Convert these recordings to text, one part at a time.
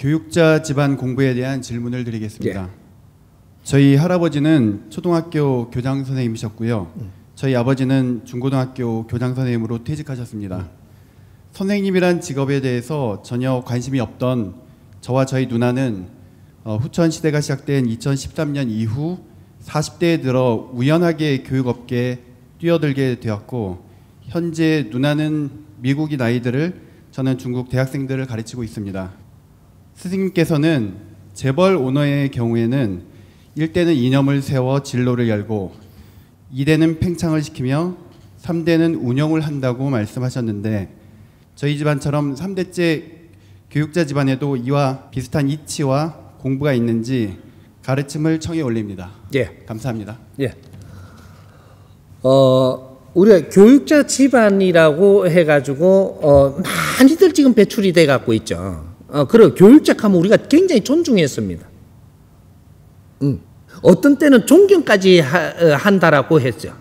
교육자 집안 공부에 대한 질문을 드리겠습니다. 저희 할아버지는 초등학교 교장 선생님이셨고요. 저희 아버지는 중고등학교 교장 선생님으로 퇴직하셨습니다. 선생님이란 직업에 대해서 전혀 관심이 없던 저와 저희 누나는 후천 시대가 시작된 2013년 이후 40대에 들어 우연하게 교육업계에 뛰어들게 되었고, 현재 누나는 미국인 아이들을, 저는 중국 대학생들을 가르치고 있습니다. 스승님께서는 재벌 오너의 경우에는 1대는 이념을 세워 진로를 열고 2대는 팽창을 시키며 3대는 운영을 한다고 말씀하셨는데, 저희 집안처럼 3대째 교육자 집안에도 이와 비슷한 이치와 공부가 있는지 가르침을 청해 올립니다. 감사합니다. 우리가 교육자 집안이라고 해가지고 많이들 지금 배출이 돼 갖고 있죠. 그리고 교육자 하면 우리가 굉장히 존중했습니다. 어떤 때는 존경까지 한다라고 했죠.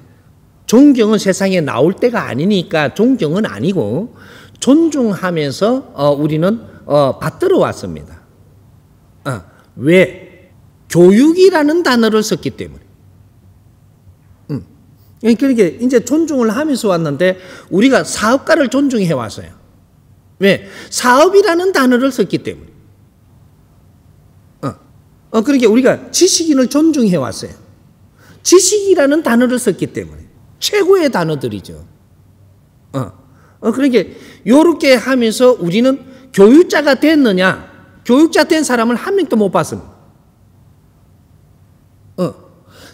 존경은 세상에 나올 때가 아니니까 존경은 아니고 존중하면서 우리는 받들어 왔습니다. 왜? 교육이라는 단어를 썼기 때문에. 그러니까 이제 존중을 하면서 왔는데 우리가 사업가를 존중해 왔어요. 왜? 사업이라는 단어를 썼기 때문에. 그러니까 우리가 지식인을 존중해 왔어요. 지식이라는 단어를 썼기 때문에. 최고의 단어들이죠. 그러니까 요렇게 하면서 우리는 교육자가 됐느냐? 교육자 된 사람을 한 명도 못 봤습니다.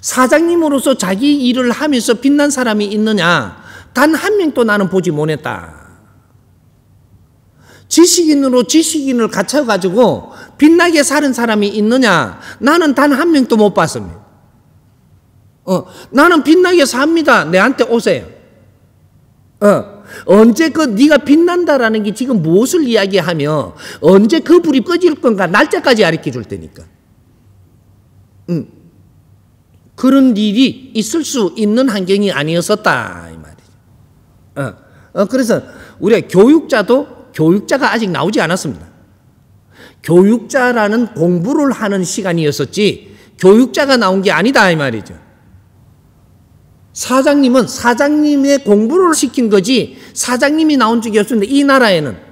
사장님으로서 자기 일을 하면서 빛난 사람이 있느냐? 단 한 명도 나는 보지 못했다. 지식인으로 지식인을 갖춰가지고 빛나게 사는 사람이 있느냐? 나는 단 한 명도 못 봤습니다. 나는 빛나게 삽니다. 내한테 오세요. 언제 네가 빛난다라는 게 지금 무엇을 이야기하며 언제 그 불이 꺼질 건가 날짜까지 가르쳐 줄 테니까. 그런 일이 있을 수 있는 환경이 아니었었다 이 말이죠. 그래서 우리가 교육자가 아직 나오지 않았습니다. 교육자라는 공부를 하는 시간이었었지 교육자가 나온 게 아니다 이 말이죠. 사장님은 사장님의 공부를 시킨 거지 사장님이 나온 적이 없습니다. 이 나라에는.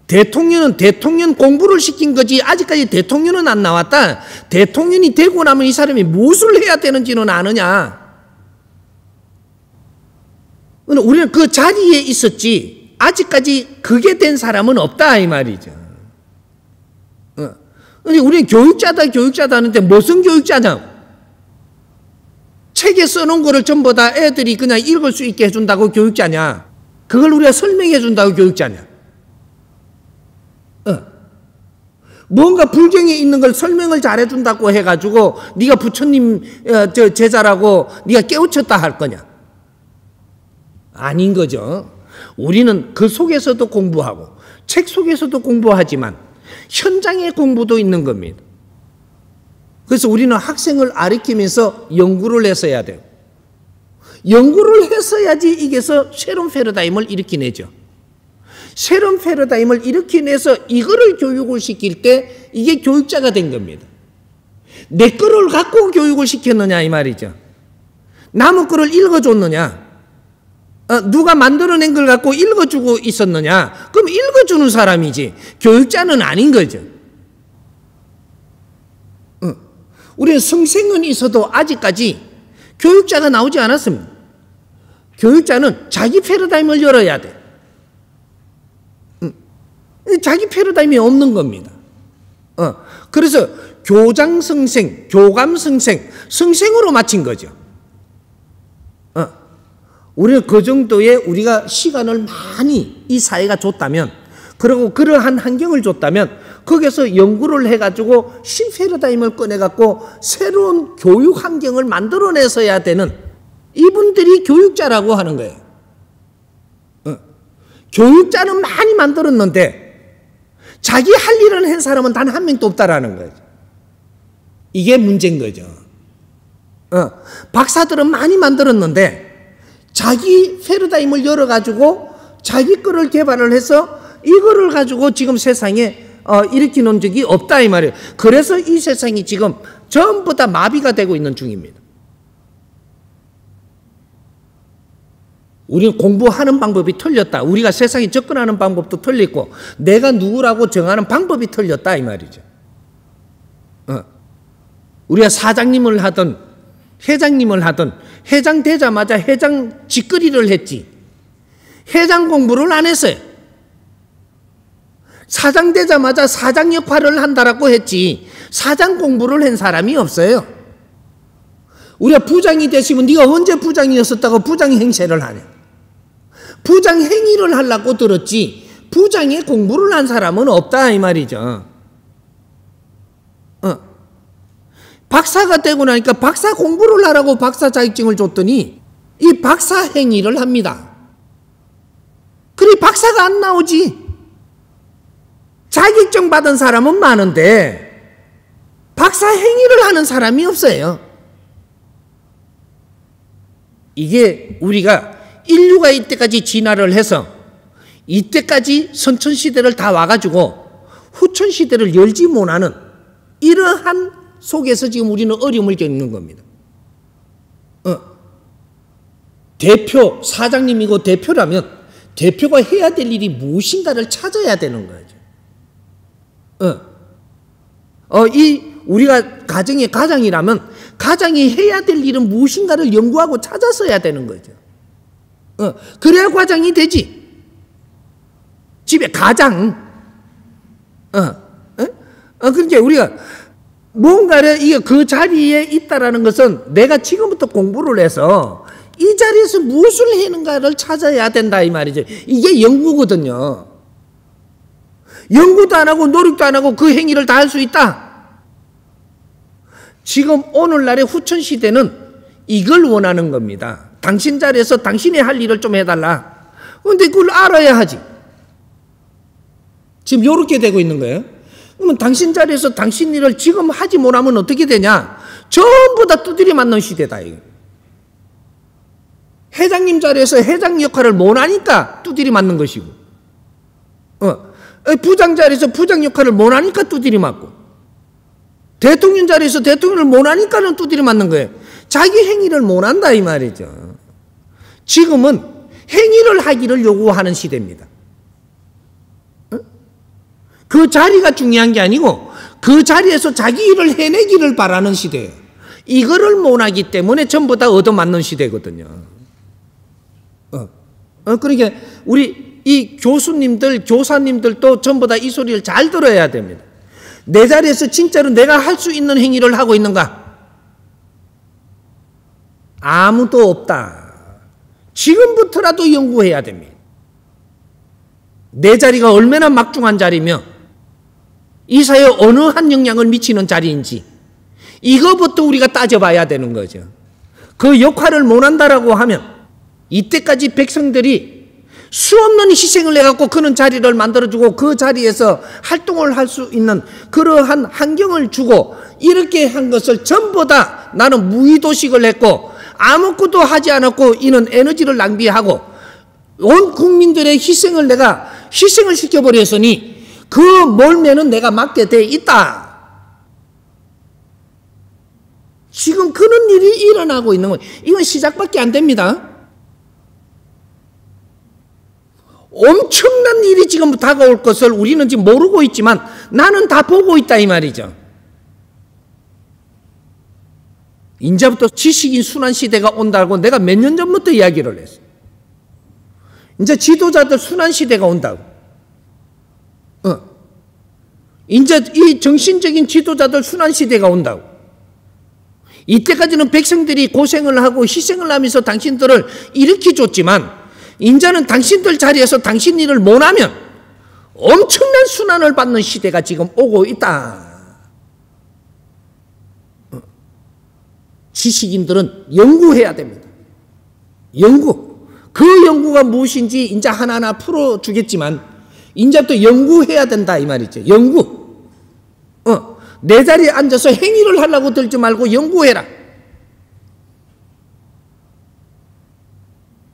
대통령은 대통령 공부를 시킨 거지 아직까지 대통령은 안 나왔다. 대통령이 되고 나면 이 사람이 무엇을 해야 되는지는 아느냐. 우리는 그 자리에 있었지 아직까지 그게 된 사람은 없다 이 말이죠. 우리는 교육자다 하는데 무슨 교육자냐고. 책에 써놓은 거를 전부 다 애들이 그냥 읽을 수 있게 해준다고 교육자냐. 그걸 우리가 설명해 준다고 교육자냐. 뭔가 불경에 있는 걸 설명을 잘해준다고 해가지고 네가 부처님 제자라고 네가 깨우쳤다 할 거냐. 아닌 거죠. 우리는 그 속에서도 공부하고 책 속에서도 공부하지만 현장의 공부도 있는 겁니다. 그래서 우리는 학생을 가르치면서 연구를 했어야 돼요. 연구를 했어야지 이게서 새로운 패러다임을 일으키내죠. 새로운 패러다임을 일으키내서 이거를 교육을 시킬 때 이게 교육자가 된 겁니다. 내 거를 갖고 교육을 시켰느냐 이 말이죠. 남의 거를 읽어줬느냐. 누가 만들어낸 걸 갖고 읽어주고 있었느냐. 그럼 읽어주는 사람이지 교육자는 아닌 거죠. 우리는 성생은 있어도 아직까지 교육자가 나오지 않았습니다. 교육자는 자기 패러다임을 열어야 돼. 자기 패러다임이 없는 겁니다. 그래서 교장성생, 교감성생, 성생으로 마친 거죠. 우리는 그 정도의 우리가 시간을 많이 이 사회가 줬다면, 그리고 그러한 환경을 줬다면 거기서 연구를 해가지고 신패러다임을 꺼내갖고 새로운 교육 환경을 만들어내서야 되는 이분들이 교육자라고 하는 거예요. 교육자는 많이 만들었는데 자기 할 일을 한 사람은 단 한 명도 없다라는 거예요. 이게 문제인 거죠. 박사들은 많이 만들었는데 자기 패러다임을 열어가지고 자기 거를 개발을 해서 이거를 가지고 지금 세상에 일으키는 적이 없다 이 말이에요. 그래서 이 세상이 지금 전부 다 마비가 되고 있는 중입니다. 우리는 공부하는 방법이 틀렸다. 우리가 세상에 접근하는 방법도 틀리고 내가 누구라고 정하는 방법이 틀렸다 이 말이죠. 우리가 사장님을 하든 회장님을 하든 회장 되자마자 회장 직거리를 했지 회장 공부를 안 했어요. 사장 되자마자 사장 역할을 한다라고 했지 사장 공부를 한 사람이 없어요. 우리가 부장이 되시면 네가 언제 부장이었었다고 부장 행세를 하냐. 부장 행위를 하려고 들었지 부장의 공부를 한 사람은 없다 이 말이죠. 박사가 되고 나니까 박사 공부를 하라고 박사 자격증을 줬더니 이 박사 행위를 합니다. 그래 박사가 안 나오지. 자격증 받은 사람은 많은데 박사 행위를 하는 사람이 없어요. 이게 우리가 인류가 이때까지 진화를 해서 이때까지 선천시대를 다 와가지고 후천시대를 열지 못하는 이러한 속에서 지금 우리는 어려움을 겪는 겁니다. 대표, 사장님이고 대표라면 대표가 해야 될 일이 무엇인가를 찾아야 되는 거죠. 우리가 가정의 가장이라면 가장이 해야 될 일은 무엇인가를 연구하고 찾아서 해야 되는 거죠. 그래야 과장이 되지. 집에 가장. 그러니까 우리가 뭔가를 이게 그 자리에 있다라는 것은 내가 지금부터 공부를 해서 이 자리에서 무엇을 하는가를 찾아야 된다 이 말이죠. 이게 연구거든요. 연구도 안 하고 노력도 안 하고 그 행위를 다 할 수 있다. 지금 오늘날의 후천시대는 이걸 원하는 겁니다. 당신 자리에서 당신이 할 일을 좀 해달라. 그런데 그걸 알아야 하지. 지금 이렇게 되고 있는 거예요. 그러면 당신 자리에서 당신 일을 지금 하지 못하면 어떻게 되냐? 전부 다 두드려 맞는 시대다. 이거. 회장님 자리에서 회장 역할을 못하니까 두드려 맞는 것이고 부장 자리에서 부장 역할을 못하니까 두드려 맞고 대통령 자리에서 대통령을 못하니까는 두드려 맞는 거예요. 자기 행위를 못한다 이 말이죠. 지금은 행위를 하기를 요구하는 시대입니다. 그 자리가 중요한 게 아니고 그 자리에서 자기 일을 해내기를 바라는 시대예요. 이거를 못하기 때문에 전부 다 얻어맞는 시대거든요. 그러니까 우리 이 교수님들, 교사님들도 전부 다 이 소리를 잘 들어야 됩니다. 내 자리에서 진짜로 내가 할 수 있는 행위를 하고 있는가? 아무도 없다. 지금부터라도 연구해야 됩니다. 내 자리가 얼마나 막중한 자리며 이 사회에 어느 한 영향을 미치는 자리인지 이거부터 우리가 따져봐야 되는 거죠. 그 역할을 못한다라고 하면 이때까지 백성들이 수없는 희생을 해갖고 그런 자리를 만들어주고 그 자리에서 활동을 할 수 있는 그러한 환경을 주고 이렇게 한 것을 전부 다 나는 무의도식을 했고 아무것도 하지 않았고 이는 에너지를 낭비하고 온 국민들의 희생을 내가 희생을 시켜버렸으니 그 몰매는 내가 맡게 돼 있다. 지금 그런 일이 일어나고 있는 거예요. 이건 시작밖에 안 됩니다. 엄청난 일이 지금 다가올 것을 우리는 지금 모르고 있지만 나는 다 보고 있다 이 말이죠. 이제부터 지식인 순환 시대가 온다고 내가 몇 년 전부터 이야기를 했어요. 이제 지도자들 순환 시대가 온다고. 이제 이 정신적인 지도자들 순환 시대가 온다고. 이때까지는 백성들이 고생을 하고 희생을 하면서 당신들을 일으켜줬지만 이제는 당신들 자리에서 당신 일을 못하면 엄청난 순환을 받는 시대가 지금 오고 있다. 지식인들은 연구해야 됩니다. 연구. 그 연구가 무엇인지 이제 하나하나 풀어주겠지만 이제부터 연구해야 된다 이 말이죠. 연구. 내 자리에 앉아서 행위를 하려고 들지 말고 연구해라.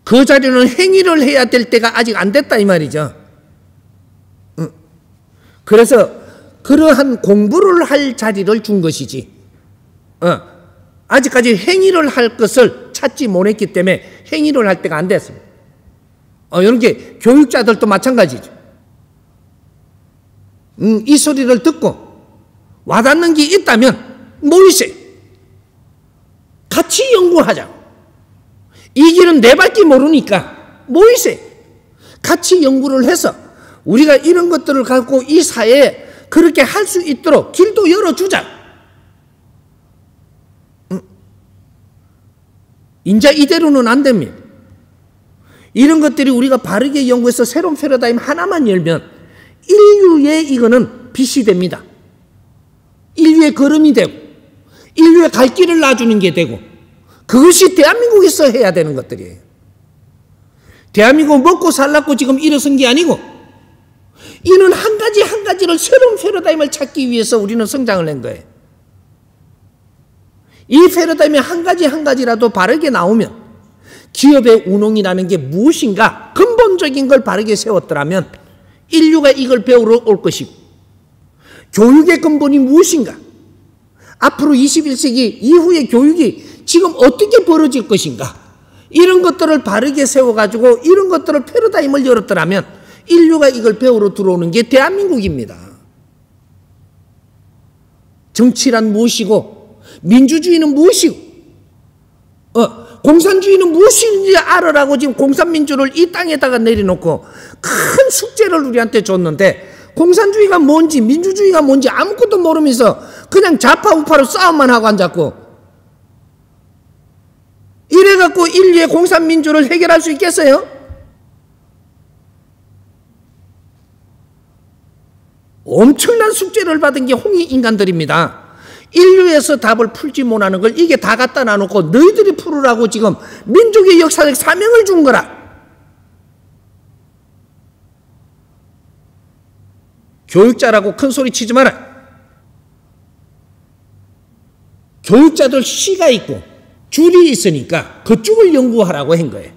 그 자리는 행위를 해야 될 때가 아직 안 됐다 이 말이죠. 그래서 그러한 공부를 할 자리를 준 것이지, 아직까지 행위를 할 것을 찾지 못했기 때문에 행위를 할 때가 안 됐습니다. 이런 게 교육자들도 마찬가지죠. 이 소리를 듣고 와닿는 게 있다면 모이세요. 같이 연구하자. 이 길은 내 밖에 모르니까 모이세요. 같이 연구를 해서 우리가 이런 것들을 갖고 이 사회에 그렇게 할 수 있도록 길도 열어주자. 인자 이대로는 안 됩니다. 이런 것들이 우리가 바르게 연구해서 새로운 패러다임 하나만 열면 인류의 이거는 빛이 됩니다. 인류의 걸음이 되고 인류의 갈 길을 놔주는 게 되고, 그것이 대한민국에서 해야 되는 것들이에요. 대한민국 먹고 살라고 지금 일어선 게 아니고, 이는 한 가지 한 가지를 새로운 패러다임을 찾기 위해서 우리는 성장을 한 거예요. 이 패러다임이 한 가지 한 가지라도 바르게 나오면, 기업의 운용이라는 게 무엇인가 근본적인 걸 바르게 세웠더라면 인류가 이걸 배우러 올 것이고, 교육의 근본이 무엇인가, 앞으로 21세기 이후의 교육이 지금 어떻게 벌어질 것인가, 이런 것들을 바르게 세워가지고 이런 것들을 패러다임을 열었더라면 인류가 이걸 배우러 들어오는 게 대한민국입니다. 정치란 무엇이고 민주주의는 무엇이고 공산주의는 무엇인지 알아라고 지금 공산민주를 이 땅에다가 내려놓고 큰 숙제를 우리한테 줬는데, 공산주의가 뭔지 민주주의가 뭔지 아무것도 모르면서 그냥 좌파 우파로 싸움만 하고 앉았고, 이래갖고 인류의 공산민주를 해결할 수 있겠어요? 엄청난 숙제를 받은 게 홍익인간들입니다. 인류에서 답을 풀지 못하는 걸 이게 다 갖다 놔놓고 너희들이 풀으라고 지금 민족의 역사적 사명을 준 거라. 교육자라고 큰 소리 치지 마라. 교육자들 씨가 있고 줄이 있으니까 그쪽을 연구하라고 한 거예요.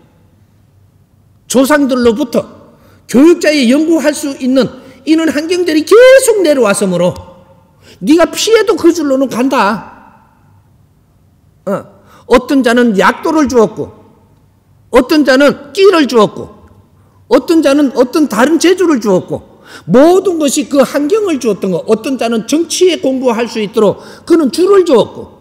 조상들로부터 교육자의 연구할 수 있는 이런 환경들이 계속 내려왔으므로 네가 피해도 그 줄로는 간다. 어떤 자는 약도를 주었고, 어떤 자는 끼를 주었고, 어떤 자는 어떤 다른 재주를 주었고, 모든 것이 그 환경을 주었던 거. 어떤 자는 정치에 공부할 수 있도록 그는 줄을 주었고,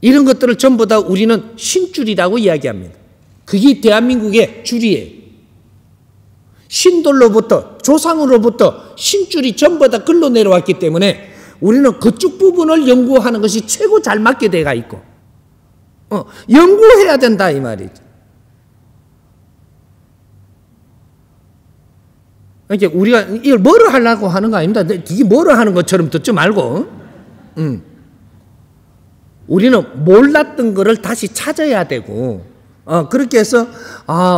이런 것들을 전부 다 우리는 신줄이라고 이야기합니다. 그게 대한민국의 줄이에요. 신들로부터, 조상으로부터 신줄이 전부 다 글로 내려왔기 때문에 우리는 그쪽 부분을 연구하는 것이 최고 잘 맞게 돼가 있고, 연구해야 된다 이 말이죠. 그러니까 우리가 이걸 뭐로 하려고 하는 거 아닙니다. 이게 뭐로 하는 것처럼 듣지 말고, 우리는 몰랐던 거를 다시 찾아야 되고, 그렇게 해서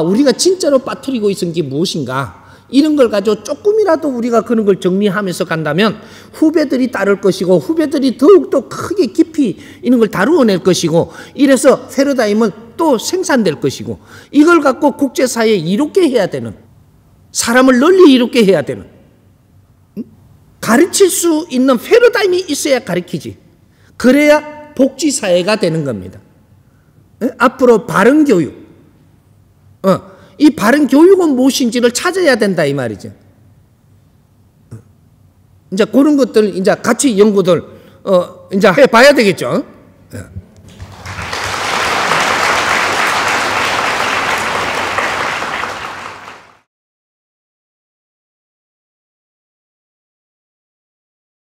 우리가 진짜로 빠뜨리고 있은 게 무엇인가, 이런 걸 가지고 조금이라도 우리가 그런 걸 정리하면서 간다면 후배들이 따를 것이고, 후배들이 더욱더 크게 깊이 이런 걸 다루어낼 것이고, 이래서 패러다임은 또 생산될 것이고, 이걸 갖고 국제사회에 이롭게 해야 되는, 사람을 널리 이롭게 해야 되는, 가르칠 수 있는 패러다임이 있어야 가르치지. 그래야 복지사회가 되는 겁니다. 앞으로 바른 교육, 이 바른 교육은 무엇인지를 찾아야 된다 이 말이죠. 이제 그런 것들 이제 같이 연구들 이제 해봐야 되겠죠.